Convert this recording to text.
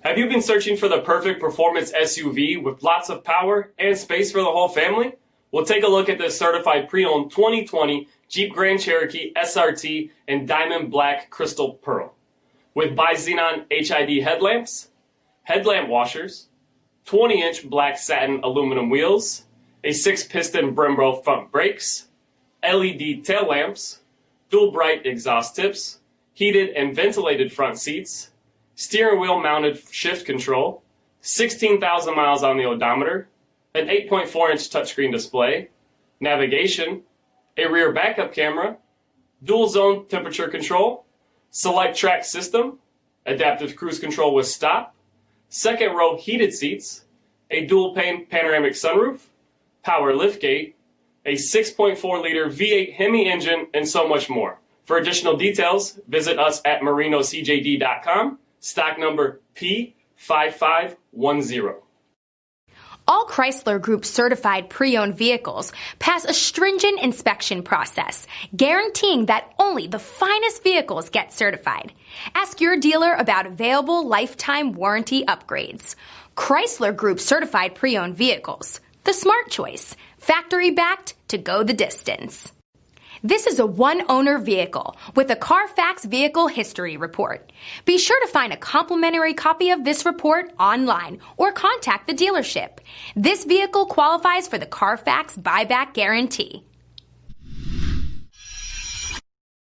Have you been searching for the perfect performance SUV with lots of power and space for the whole family? We'll take a look at this certified pre-owned 2020 Jeep Grand Cherokee SRT in Diamond Black Crystal Pearl. With BI-XENON HID headlamps, headlamp washers, 20-inch black satin aluminum wheels, a 6-piston Brembo front brakes, LED tail lamps, dual bright exhaust tips, heated and ventilated front seats, steering wheel mounted shift control, 16,000 miles on the odometer, an 8.4-inch touchscreen display, navigation, a rear backup camera, dual zone temperature control, SELEC-TRAC system, adaptive cruise control with stop, second row heated seats, a dual-pane panoramic sunroof, power liftgate, a 6.4-liter V8 HEMI engine, and so much more. For additional details, visit us at marinocjd.com, stock number P5510. All Chrysler Group certified pre-owned vehicles pass a stringent inspection process, guaranteeing that only the finest vehicles get certified. Ask your dealer about available lifetime warranty upgrades. Chrysler Group certified pre-owned vehicles, the smart choice, factory backed to go the distance. This is a one-owner vehicle with a CARFAX vehicle history report. Be sure to find a complimentary copy of this report online or contact the dealership. This vehicle qualifies for the CARFAX buyback guarantee.